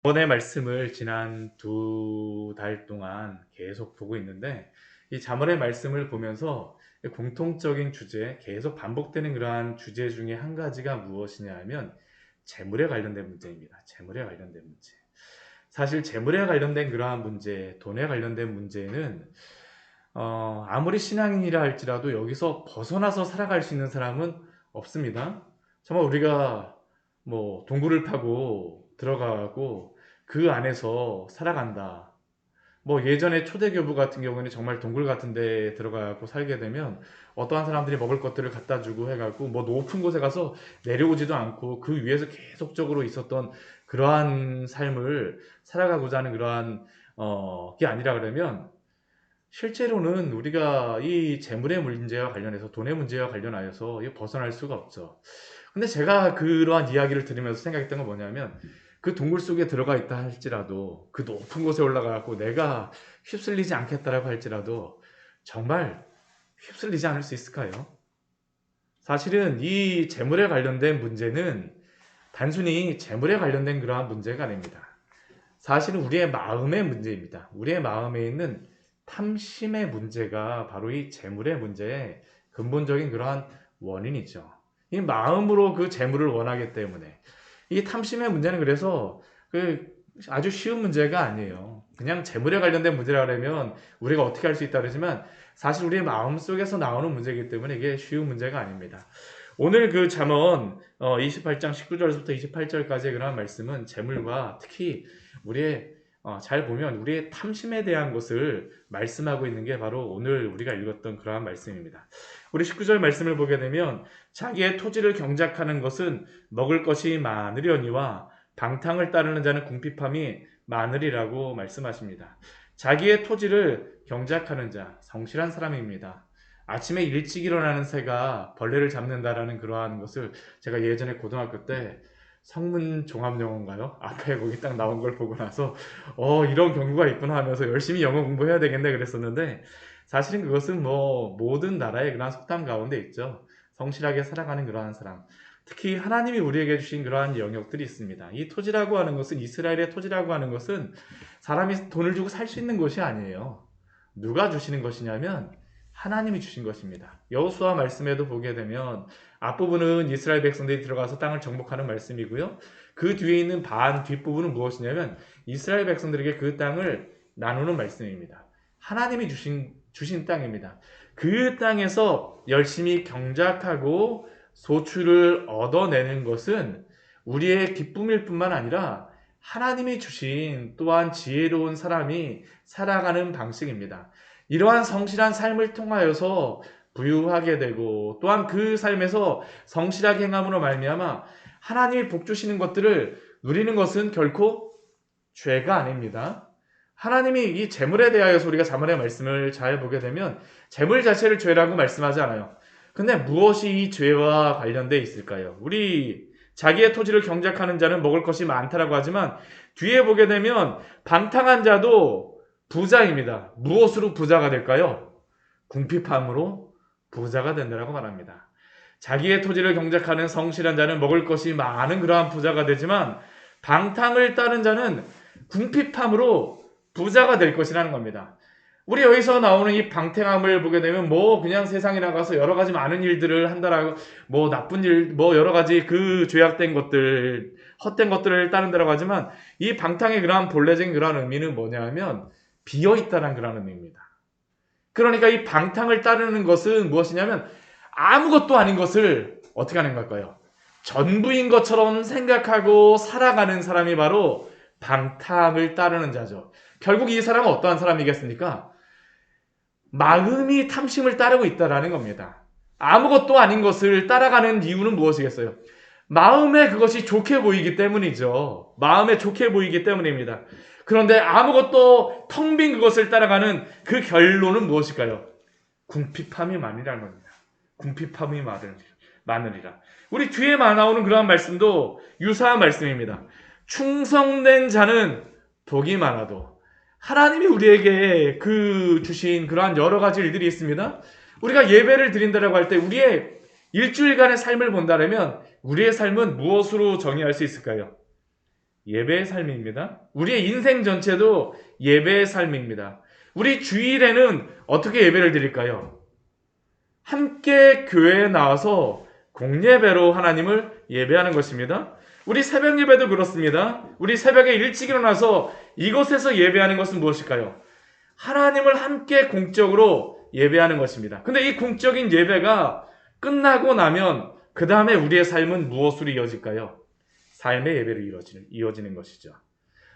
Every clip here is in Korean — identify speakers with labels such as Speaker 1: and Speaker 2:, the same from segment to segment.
Speaker 1: 이번의 말씀을 지난 2달 동안 계속 보고 있는데, 이 잠언의 말씀을 보면서 공통적인 주제, 계속 반복되는 그러한 주제 중에 한 가지가 무엇이냐 하면 재물에 관련된 문제입니다. 재물에 관련된 문제. 사실 재물에 관련된 그러한 문제, 돈에 관련된 문제는 아무리 신앙인이라 할지라도 여기서 벗어나서 살아갈 수 있는 사람은 없습니다. 정말 우리가 뭐 동굴을 파고 들어가고 그 안에서 살아간다. 뭐 예전에 초대교부 같은 경우는 정말 동굴 같은 데 들어가고 살게 되면 어떠한 사람들이 먹을 것들을 갖다 주고 해갖고 뭐 높은 곳에 가서 내려오지도 않고 그 위에서 계속적으로 있었던 그러한 삶을 살아가고자 하는 그러한 게 아니라 그러면 실제로는 우리가 이 재물의 문제와 관련해서 돈의 문제와 관련하여서 이거 벗어날 수가 없죠. 근데 제가 그러한 이야기를 들으면서 생각했던 건 뭐냐면 그 동굴 속에 들어가 있다 할지라도 그 높은 곳에 올라가고 내가 휩쓸리지 않겠다라고 할지라도 정말 휩쓸리지 않을 수 있을까요? 사실은 이 재물에 관련된 문제는 단순히 재물에 관련된 그러한 문제가 아닙니다. 사실은 우리의 마음의 문제입니다. 우리의 마음에 있는 탐심의 문제가 바로 이 재물의 문제의 근본적인 그러한 원인이죠. 이 마음으로 그 재물을 원하기 때문에 이 탐심의 문제는 그래서 그 아주 쉬운 문제가 아니에요. 그냥 재물에 관련된 문제라면 우리가 어떻게 할 수 있다 그러지만 사실 우리의 마음 속에서 나오는 문제이기 때문에 이게 쉬운 문제가 아닙니다. 오늘 그 잠언 28장 19절부터 28절까지의 그런 말씀은 재물과 특히 우리의 잘 보면 우리의 탐심에 대한 것을 말씀하고 있는 게 바로 오늘 우리가 읽었던 그러한 말씀입니다. 우리 19절 말씀을 보게 되면 자기의 토지를 경작하는 것은 먹을 것이 많으려니와 방탕을 따르는 자는 궁핍함이 많으리라고 말씀하십니다. 자기의 토지를 경작하는 자, 성실한 사람입니다. 아침에 일찍 일어나는 새가 벌레를 잡는다라는 그러한 것을 제가 예전에 고등학교 때 성문 종합영어인가요? 앞에 거기 딱 나온 걸 보고 나서 이런 경우가 있구나 하면서 열심히 영어 공부해야 되겠네 그랬었는데 사실은 그것은 뭐 모든 나라의 그러한 속담 가운데 있죠. 성실하게 살아가는 그러한 사람. 특히 하나님이 우리에게 주신 그러한 영역들이 있습니다. 이 토지라고 하는 것은 이스라엘의 토지라고 하는 것은 사람이 돈을 주고 살 수 있는 것이 아니에요. 누가 주시는 것이냐면 하나님이 주신 것입니다. 여호수아 말씀에도 보게 되면 앞부분은 이스라엘 백성들이 들어가서 땅을 정복하는 말씀이고요. 그 뒤에 있는 반 뒷부분은 무엇이냐면 이스라엘 백성들에게 그 땅을 나누는 말씀입니다. 하나님이 주신 땅입니다. 그 땅에서 열심히 경작하고 소출을 얻어내는 것은 우리의 기쁨일 뿐만 아니라 하나님이 주신 또한 지혜로운 사람이 살아가는 방식입니다. 이러한 성실한 삶을 통하여서 부유하게 되고 또한 그 삶에서 성실하게 행함으로 말미암아 하나님이 복 주시는 것들을 누리는 것은 결코 죄가 아닙니다. 하나님이 이 재물에 대하여서 우리가 잠언의 말씀을 잘 보게 되면 재물 자체를 죄라고 말씀하지 않아요. 근데 무엇이 이 죄와 관련돼 있을까요? 우리 자기의 토지를 경작하는 자는 먹을 것이 많다라고 하지만 뒤에 보게 되면 방탕한 자도 부자입니다. 무엇으로 부자가 될까요? 궁핍함으로 부자가 된다라고 말합니다. 자기의 토지를 경작하는 성실한 자는 먹을 것이 많은 그러한 부자가 되지만 방탕을 따른 자는 궁핍함으로 부자가 될 것이라는 겁니다. 우리 여기서 나오는 이 방탕함을 보게 되면 뭐 그냥 세상에 나가서 여러 가지 많은 일들을 한다라고 뭐 나쁜 일 뭐 여러 가지 그 죄악된 것들 헛된 것들을 따른다라고 하지만 이 방탕의 그러한 본래적인 그러한 의미는 뭐냐면 비어 있다는 그런 의미입니다. 그러니까 이 방탕을 따르는 것은 무엇이냐면 아무것도 아닌 것을 어떻게 하는 걸까요? 전부인 것처럼 생각하고 살아가는 사람이 바로 방탕을 따르는 자죠. 결국 이 사람은 어떠한 사람이겠습니까? 마음이 탐심을 따르고 있다라는 겁니다. 아무것도 아닌 것을 따라가는 이유는 무엇이겠어요? 마음에 그것이 좋게 보이기 때문이죠. 마음에 좋게 보이기 때문입니다. 그런데 아무것도 텅 빈 그것을 따라가는 그 결론은 무엇일까요? 궁핍함이 많으라는 겁니다. 궁핍함이 많으리라. 우리 뒤에 나오는 그러한 말씀도 유사한 말씀입니다. 충성된 자는 복이 많아도 하나님이 우리에게 그 주신 그러한 여러 가지 일들이 있습니다. 우리가 예배를 드린다라고 할 때 우리의 일주일간의 삶을 본다면 우리의 삶은 무엇으로 정의할 수 있을까요? 예배의 삶입니다. 우리의 인생 전체도 예배의 삶입니다. 우리 주일에는 어떻게 예배를 드릴까요? 함께 교회에 나와서 공예배로 하나님을 예배하는 것입니다. 우리 새벽 예배도 그렇습니다. 우리 새벽에 일찍 일어나서 이곳에서 예배하는 것은 무엇일까요? 하나님을 함께 공적으로 예배하는 것입니다. 근데 이 공적인 예배가 끝나고 나면 그 다음에 우리의 삶은 무엇으로 이어질까요? 삶의 예배로 이어지는 것이죠.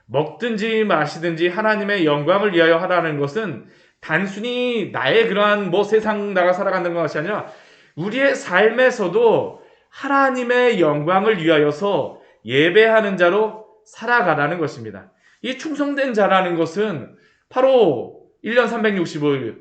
Speaker 1: 먹든지 마시든지 하나님의 영광을 위하여 하라는 것은 단순히 나의 그러한 세상 나가 살아가는 것이 아니라 우리의 삶에서도 하나님의 영광을 위하여서 예배하는 자로 살아가라는 것입니다. 이 충성된 자라는 것은 바로 1년 365일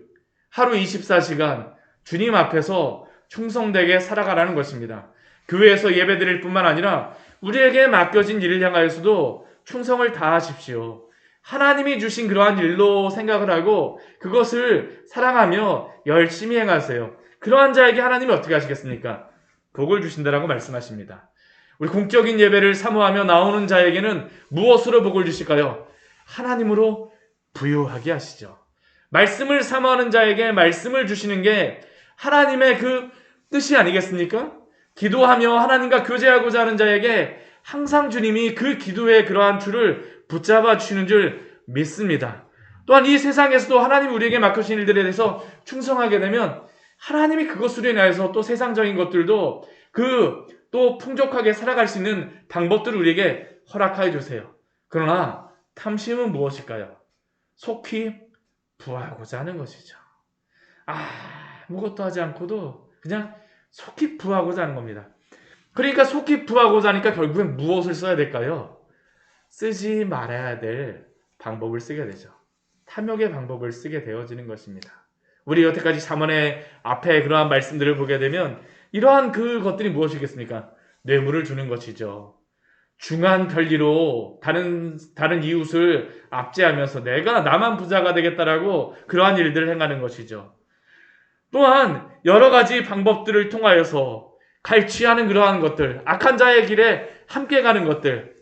Speaker 1: 하루 24시간 주님 앞에서 충성되게 살아가라는 것입니다. 교회에서 예배드릴 뿐만 아니라 우리에게 맡겨진 일을 향하여서도 충성을 다하십시오. 하나님이 주신 그러한 일로 생각을 하고 그것을 사랑하며 열심히 행하세요. 그러한 자에게 하나님이 어떻게 하시겠습니까? 복을 주신다라고 말씀하십니다. 우리 공적인 예배를 사모하며 나오는 자에게는 무엇으로 복을 주실까요? 하나님으로 부유하게 하시죠. 말씀을 사모하는 자에게 말씀을 주시는 게 하나님의 그 뜻이 아니겠습니까? 기도하며 하나님과 교제하고자 하는 자에게 항상 주님이 그 기도의 그러한 줄을 붙잡아 주시는 줄 믿습니다. 또한 이 세상에서도 하나님이 우리에게 맡겨주신 일들에 대해서 충성하게 되면 하나님이 그것으로 인하여서 또 세상적인 것들도 또 풍족하게 살아갈 수 있는 방법들을 우리에게 허락하여 주세요. 그러나 탐심은 무엇일까요? 속히 부하고자 하는 것이죠. 아무것도 하지 않고도 그냥 속히 부하고자 하는 겁니다. 그러니까 속히 부하고자 하니까 결국엔 무엇을 써야 될까요? 쓰지 말아야 될 방법을 쓰게 되죠. 탐욕의 방법을 쓰게 되어지는 것입니다. 우리 여태까지 잠언의 앞에 그러한 말씀들을 보게 되면 이러한 그것들이 무엇이겠습니까? 뇌물을 주는 것이죠. 중한 별리로 다른 이웃을 압제하면서 내가 나만 부자가 되겠다라고 그러한 일들을 행하는 것이죠. 또한 여러 가지 방법들을 통하여서 갈취하는 그러한 것들, 악한 자의 길에 함께 가는 것들,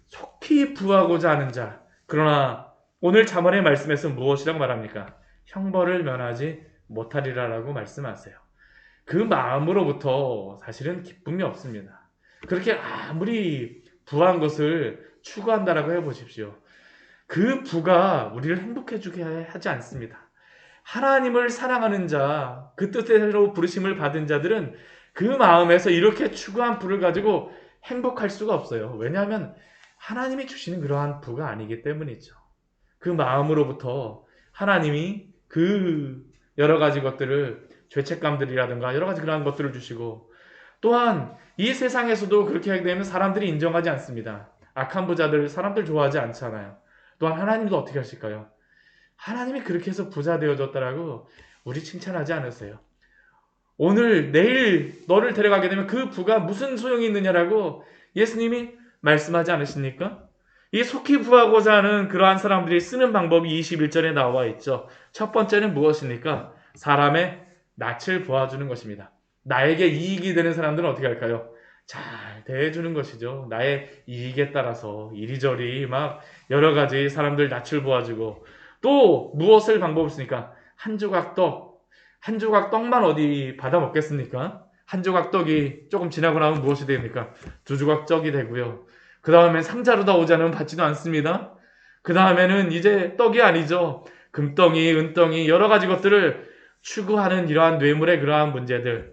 Speaker 1: 속히 부하고자 하는 자. 그러나 오늘 잠언의 말씀에서 무엇이라고 말합니까? 형벌을 면하지 못하리라라고 말씀하세요. 그 마음으로부터 사실은 기쁨이 없습니다. 그렇게 아무리 부한 것을 추구한다라고 해보십시오. 그 부가 우리를 행복해지게 하지 않습니다. 하나님을 사랑하는 자, 그 뜻대로 부르심을 받은 자들은 그 마음에서 이렇게 추구한 부를 가지고 행복할 수가 없어요. 왜냐하면 하나님이 주시는 그러한 부가 아니기 때문이죠. 그 마음으로부터 하나님이 그 여러 가지 것들을 죄책감들이라든가 여러 가지 그러한 것들을 주시고 또한 이 세상에서도 그렇게 하게 되면 사람들이 인정하지 않습니다. 악한 부자들 사람들 좋아하지 않잖아요. 또한 하나님도 어떻게 하실까요? 하나님이 그렇게 해서 부자 되어졌다라고 우리 칭찬하지 않으세요. 오늘 내일 너를 데려가게 되면 그 부가 무슨 소용이 있느냐라고 예수님이 말씀하지 않으십니까? 이 속히 부하고자 하는 그러한 사람들이 쓰는 방법이 21절에 나와 있죠. 첫 번째는 무엇입니까? 사람의 낯을 보아주는 것입니다. 나에게 이익이 되는 사람들은 어떻게 할까요? 잘 대해주는 것이죠. 나의 이익에 따라서 이리저리 막 여러 가지 사람들 낯을 보아주고 또 무엇을 방법을 쓰니까 한 조각 떡만 어디 받아 먹겠습니까? 한 조각 떡이 조금 지나고 나면 무엇이 됩니까? 두 조각 떡이 되고요. 그 다음에 상자로 다 오지 않으면 받지도 않습니다. 그 다음에는 이제 떡이 아니죠. 금덩이, 은덩이 여러 가지 것들을 추구하는 이러한 뇌물의 그러한 문제들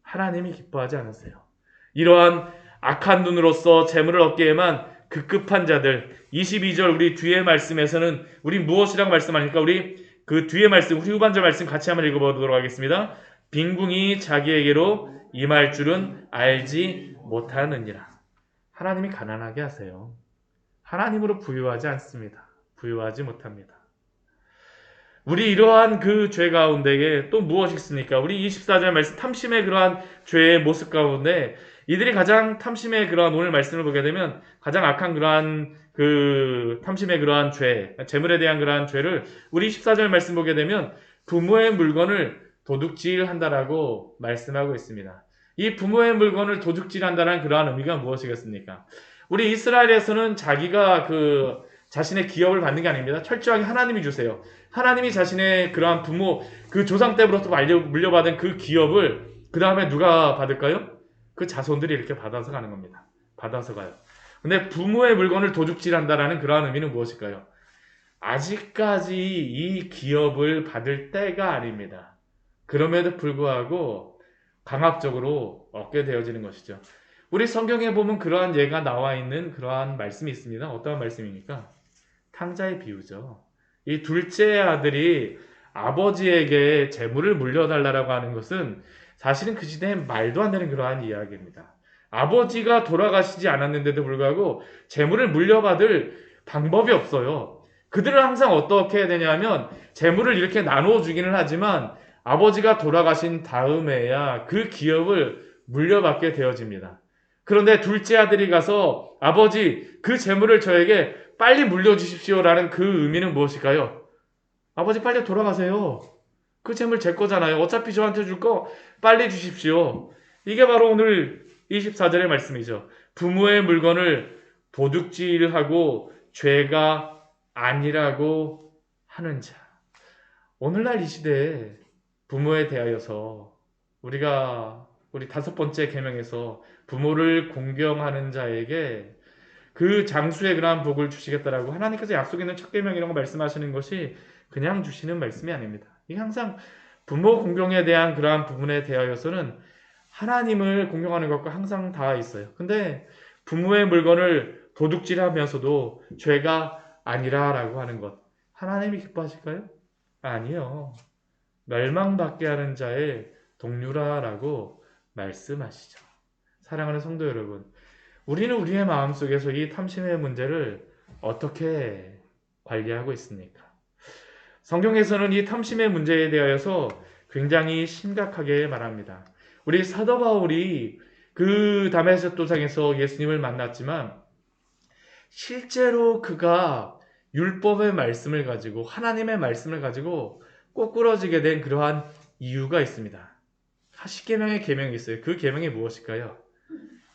Speaker 1: 하나님이 기뻐하지 않으세요. 이러한 악한 눈으로서 재물을 얻기에만 급급한 자들 22절 우리 뒤에 말씀에서는 우리 무엇이라고 말씀하니까 우리 그 뒤에 말씀 우리 후반절 말씀 같이 한번 읽어보도록 하겠습니다. 빈궁이 자기에게로 임할 줄은 알지 못하느니라. 하나님이 가난하게 하세요. 하나님으로 부유하지 않습니다. 부유하지 못합니다. 우리 이러한 그 죄 가운데에 또 무엇이 있습니까? 우리 24절 말씀 탐심의 그러한 죄의 모습 가운데 이들이 가장 탐심의 그러한 오늘 말씀을 보게 되면 가장 악한 그러한 그 탐심의 그러한 죄, 재물에 대한 그러한 죄를 우리 14절 말씀 보게 되면 부모의 물건을 도둑질한다라고 말씀하고 있습니다. 이 부모의 물건을 도둑질한다는 그러한 의미가 무엇이겠습니까? 우리 이스라엘에서는 자기가 자신의 기업을 받는 게 아닙니다. 철저하게 하나님이 주세요. 하나님이 자신의 그러한 부모, 그 조상 때부터 물려받은 그 기업을 그 다음에 누가 받을까요? 그 자손들이 이렇게 받아서 가는 겁니다. 받아서 가요. 근데 부모의 물건을 도둑질한다라는 그러한 의미는 무엇일까요? 아직까지 이 기업을 받을 때가 아닙니다. 그럼에도 불구하고 강압적으로 얻게 되어지는 것이죠. 우리 성경에 보면 그러한 예가 나와 있는 그러한 말씀이 있습니다. 어떠한 말씀입니까? 탕자의 비유죠. 이 둘째 아들이 아버지에게 재물을 물려달라고 하는 것은 사실은 그 시대에 말도 안 되는 그러한 이야기입니다. 아버지가 돌아가시지 않았는데도 불구하고 재물을 물려받을 방법이 없어요. 그들은 항상 어떻게 해야 되냐면 재물을 이렇게 나누어 주기는 하지만 아버지가 돌아가신 다음에야 그 기업을 물려받게 되어집니다. 그런데 둘째 아들이 가서 아버지 그 재물을 저에게 빨리 물려주십시오라는 그 의미는 무엇일까요? 아버지 빨리 돌아가세요. 그 재물 제 거잖아요. 어차피 저한테 줄 거 빨리 주십시오. 이게 바로 오늘 24절의 말씀이죠. 부모의 물건을 도둑질하고 죄가 아니라고 하는 자. 오늘날 이 시대에 부모에 대하여서 우리 다섯 번째 계명에서 부모를 공경하는 자에게 그 장수의 그러한 복을 주시겠다라고 하나님께서 약속 있는 첫 계명이라고 말씀하시는 것이 그냥 주시는 말씀이 아닙니다. 이게 항상 부모 공경에 대한 그러한 부분에 대하여서는 하나님을 공경하는 것과 항상 닿아 있어요. 근데 부모의 물건을 도둑질하면서도 죄가 아니라라고 하는 것 하나님이 기뻐하실까요? 아니요. 멸망받게 하는 자의 동류라라고 말씀하시죠. 사랑하는 성도 여러분, 우리는 우리의 마음속에서 이 탐심의 문제를 어떻게 관리하고 있습니까? 성경에서는 이 탐심의 문제에 대하여서 굉장히 심각하게 말합니다. 우리 사도 바울이 그 다메섹 도상에서 예수님을 만났지만 실제로 그가 율법의 말씀을 가지고 하나님의 말씀을 가지고 꼬꾸러지게 된 그러한 이유가 있습니다. 10계명의 계명이 있어요. 그 계명이 무엇일까요?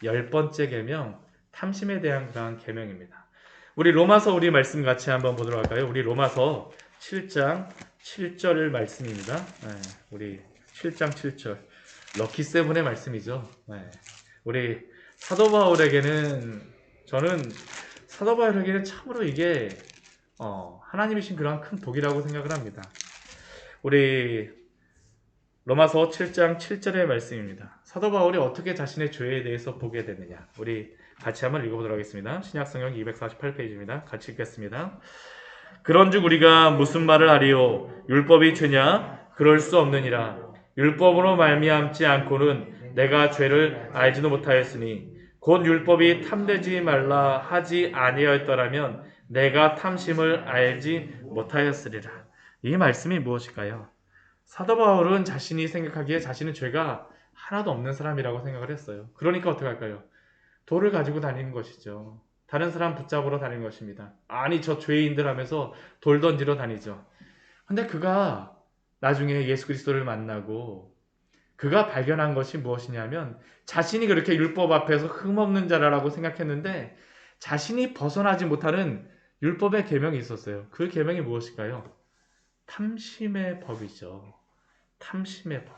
Speaker 1: 10번째 계명, 탐심에 대한 그러한 계명입니다. 우리 로마서 우리 말씀 같이 한번 보도록 할까요? 우리 로마서 7장 7절 말씀입니다. 우리 7장 7절 럭키 세븐의 말씀이죠. 우리 사도 바울에게는 참으로 이게 하나님이신 그러한 큰 복이라고 생각을 합니다. 우리 로마서 7장 7절의 말씀입니다. 사도 바울이 어떻게 자신의 죄에 대해서 보게 되느냐. 우리 같이 한번 읽어보도록 하겠습니다. 신약성경 248페이지입니다. 같이 읽겠습니다. 그런즉 우리가 무슨 말을 하리요? 율법이 죄냐? 그럴 수 없느니라. 율법으로 말미암지 않고는 내가 죄를 알지도 못하였으니 곧 율법이 탐되지 말라 하지 아니하였더라면 내가 탐심을 알지 못하였으리라. 이 말씀이 무엇일까요? 사도 바울은 자신이 생각하기에 자신은 죄가 하나도 없는 사람이라고 생각을 했어요. 그러니까 어떻게 할까요? 돌을 가지고 다니는 것이죠. 다른 사람 붙잡으러 다니는 것입니다. 아니 저 죄인들 하면서 돌 던지러 다니죠. 근데 그가 나중에 예수 그리스도를 만나고 그가 발견한 것이 무엇이냐면 자신이 그렇게 율법 앞에서 흠없는 자라고 생각했는데 자신이 벗어나지 못하는 율법의 계명이 있었어요. 그 계명이 무엇일까요? 탐심의 법이죠. 탐심의 법.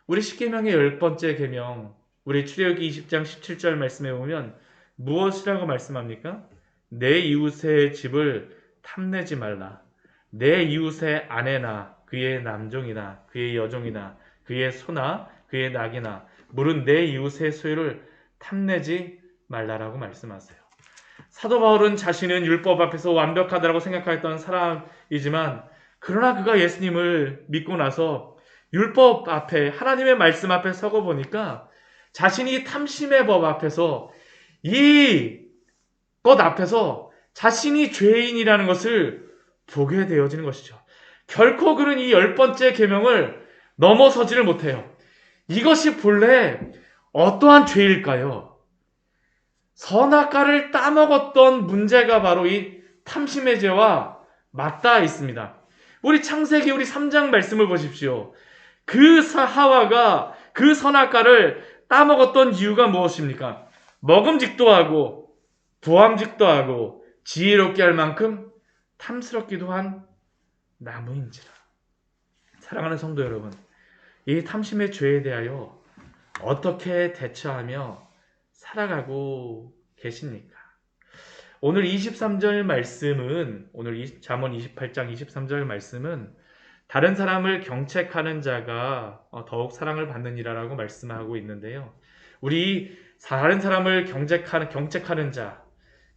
Speaker 1: 우리 10계명의 10번째 계명, 우리 출애굽기 20장 17절 말씀에 보면 무엇이라고 말씀합니까? 내 이웃의 집을 탐내지 말라. 내 이웃의 아내나 그의 남종이나 그의 여종이나 그의 소나 그의 낙이나 물은 내 이웃의 소유를 탐내지 말라라고 말씀하세요. 사도 바울은 자신은 율법 앞에서 완벽하다고 생각했던 사람이지만 그러나 그가 예수님을 믿고 나서 율법 앞에 하나님의 말씀 앞에 서고 보니까 자신이 탐심의 법 앞에서 이 것 앞에서 자신이 죄인이라는 것을 보게 되어지는 것이죠. 결코 그는 이 10번째 계명을 넘어서지를 못해요. 이것이 본래 어떠한 죄일까요? 선악과를 따먹었던 문제가 바로 이 탐심의 죄와 맞닿아 있습니다. 우리 창세기 우리 3장 말씀을 보십시오. 그 하와가 그 선악과를 따먹었던 이유가 무엇입니까? 먹음직도 하고 부함직도 하고 지혜롭게 할 만큼 탐스럽기도 한 나무인지라. 사랑하는 성도 여러분, 이 탐심의 죄에 대하여 어떻게 대처하며 살아가고 계십니까? 오늘 23절 말씀은, 오늘 잠언 28장 23절 말씀은 다른 사람을 경책하는 자가 더욱 사랑을 받느니라라고 말씀하고 있는데요. 우리 다른 사람을 경책하는 자,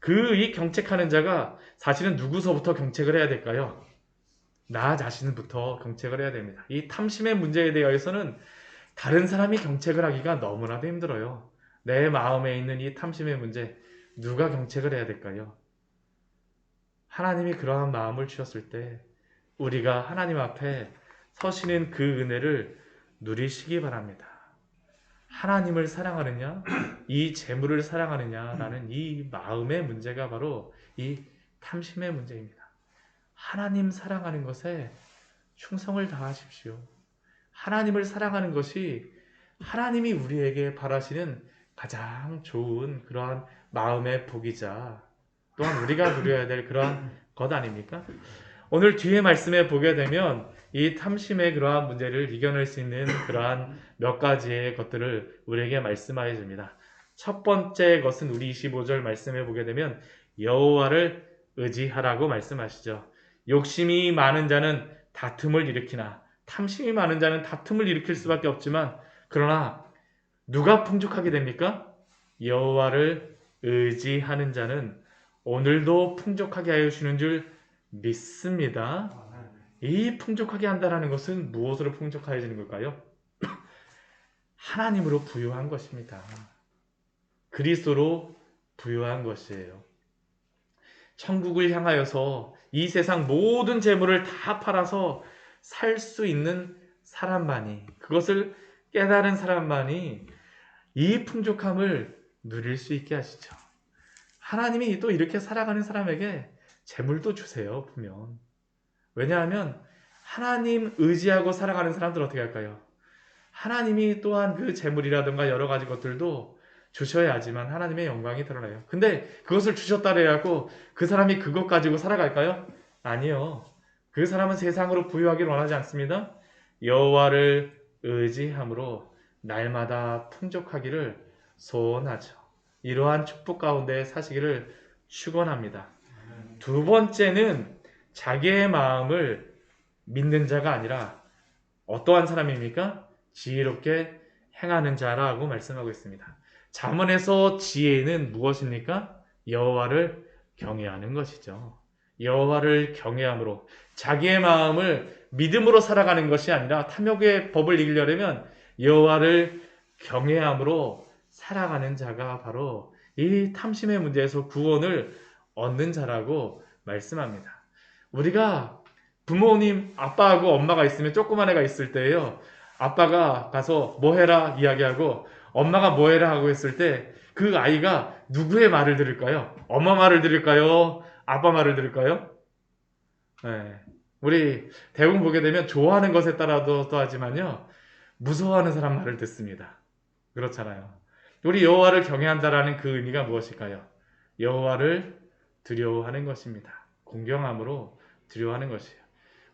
Speaker 1: 이 경책하는 자가 사실은 누구서부터 경책을 해야 될까요? 나 자신부터 경책을 해야 됩니다. 이 탐심의 문제에 대해서는 다른 사람이 경책을 하기가 너무나도 힘들어요. 내 마음에 있는 이 탐심의 문제, 누가 경책을 해야 될까요? 하나님이 그러한 마음을 주셨을 때 우리가 하나님 앞에 서시는 그 은혜를 누리시기 바랍니다. 하나님을 사랑하느냐, 이 재물을 사랑하느냐라는 이 마음의 문제가 바로 이 탐심의 문제입니다. 하나님 사랑하는 것에 충성을 다하십시오. 하나님을 사랑하는 것이 하나님이 우리에게 바라시는 가장 좋은 그러한 마음의 복이자 또한 우리가 누려야 될 그러한 것 아닙니까? 오늘 뒤에 말씀에 보게 되면 이 탐심의 그러한 문제를 이겨낼 수 있는 그러한 몇 가지의 것들을 우리에게 말씀하여 줍니다. 첫 번째 것은 우리 25절 말씀에 보게 되면 여호와를 의지하라고 말씀하시죠. 욕심이 많은 자는 다툼을 일으키나 탐심이 많은 자는 다툼을 일으킬 수밖에 없지만 그러나 누가 풍족하게 됩니까? 여호와를 의지하는 자는 오늘도 풍족하게 하여 주시는 줄 믿습니다. 이 풍족하게 한다는 것은 무엇으로 풍족하여지는 걸까요? 하나님으로 부유한 것입니다. 그리스도로 부유한 것이에요. 천국을 향하여서 이 세상 모든 재물을 다 팔아서 살 수 있는 사람만이, 그것을 깨달은 사람만이 이 풍족함을 누릴 수 있게 하시죠. 하나님이 또 이렇게 살아가는 사람에게 재물도 주세요, 보면. 왜냐하면 하나님 의지하고 살아가는 사람들 어떻게 할까요? 하나님이 또한 그 재물이라든가 여러 가지 것들도 주셔야지만 하나님의 영광이 드러나요. 근데 그것을 주셨다 그래갖고 그 사람이 그것 가지고 살아갈까요? 아니요. 그 사람은 세상으로 부유하기를 원하지 않습니다. 여호와를 의지함으로 날마다 풍족하기를 소원하죠. 이러한 축복 가운데 사시기를 축원합니다. 두 번째는 자기의 마음을 믿는 자가 아니라 어떠한 사람입니까? 지혜롭게 행하는 자라고 말씀하고 있습니다. 잠언에서 지혜는 무엇입니까? 여호와를 경외하는 것이죠. 여호와를 경외함으로 자기의 마음을 믿음으로 살아가는 것이 아니라 탐욕의 법을 이기려면 여호와를 경외함으로 살아가는 자가 바로 이 탐심의 문제에서 구원을 얻는 자라고 말씀합니다. 우리가 부모님, 아빠하고 엄마가 있으면 조그만 애가 있을 때예요. 아빠가 가서 뭐 해라 이야기하고 엄마가 뭐 해라 하고 했을 때 그 아이가 누구의 말을 들을까요? 엄마 말을 들을까요? 아빠 말을 들을까요? 네. 우리 대부분 보게 되면 좋아하는 것에 따라도 하지만요. 무서워하는 사람 말을 듣습니다. 그렇잖아요. 우리 여호와를 경외한다라는 그 의미가 무엇일까요? 여호와를 두려워하는 것입니다. 공경함으로 두려워하는 것이에요.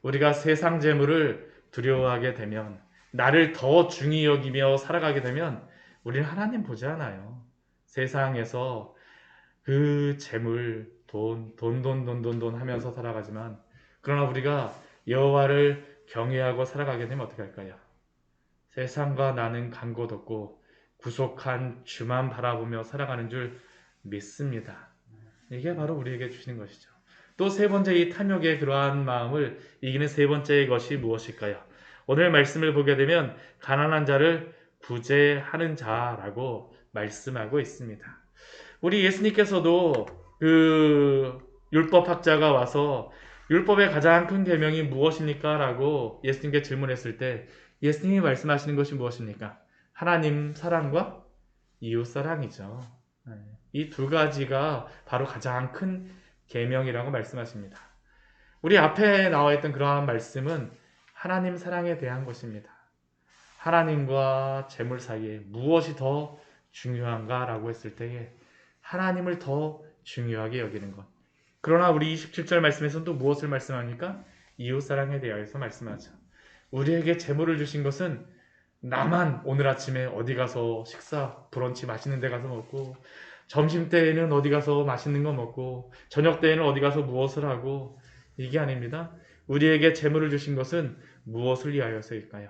Speaker 1: 우리가 세상 재물을 두려워하게 되면 나를 더 중히 여기며 살아가게 되면 우리는 하나님 보지 않아요. 세상에서 그 재물, 돈 하면서 살아가지만 그러나 우리가 여호와를 경외하고 살아가게 되면 어떻게 할까요? 세상과 나는 간 곳 없고 구속한 주만 바라보며 살아가는 줄 믿습니다. 이게 바로 우리에게 주시는 것이죠. 또 세 번째 이 탐욕의 그러한 마음을 이기는 세 번째의 것이 무엇일까요? 오늘 말씀을 보게 되면 가난한 자를 구제하는 자라고 말씀하고 있습니다. 우리 예수님께서도 그 율법학자가 와서 율법의 가장 큰 계명이 무엇입니까? 라고 예수님께 질문했을 때 예수님이 말씀하시는 것이 무엇입니까? 하나님 사랑과 이웃 사랑이죠. 이 두 가지가 바로 가장 큰 계명이라고 말씀하십니다. 우리 앞에 나와 있던 그러한 말씀은 하나님 사랑에 대한 것입니다. 하나님과 재물 사이에 무엇이 더 중요한가라고 했을 때에 하나님을 더 중요하게 여기는 것. 그러나 우리 27절 말씀에서는 또 무엇을 말씀합니까? 이웃사랑에 대하여서 말씀하죠. 우리에게 재물을 주신 것은 나만 오늘 아침에 어디 가서 식사, 브런치 맛있는 데 가서 먹고, 점심 때에는 어디 가서 맛있는 거 먹고, 저녁 때에는 어디 가서 무엇을 하고, 이게 아닙니다. 우리에게 재물을 주신 것은 무엇을 위하여서일까요?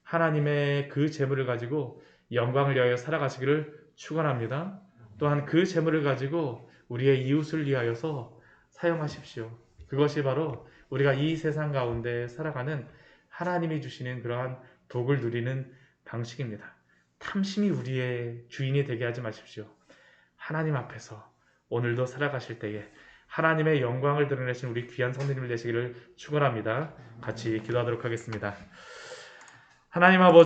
Speaker 1: 하나님의 그 재물을 가지고 영광을 위하여 살아가시기를 축원합니다. 또한 그 재물을 가지고 우리의 이웃을 위하여서 사용하십시오. 그것이 바로 우리가 이 세상 가운데 살아가는 하나님이 주시는 그러한 복을 누리는 방식입니다. 탐심이 우리의 주인이 되게 하지 마십시오. 하나님 앞에서 오늘도 살아가실 때에 하나님의 영광을 드러내신 우리 귀한 성도님을 되시기를 축원합니다. 같이 기도하도록 하겠습니다. 하나님 아버지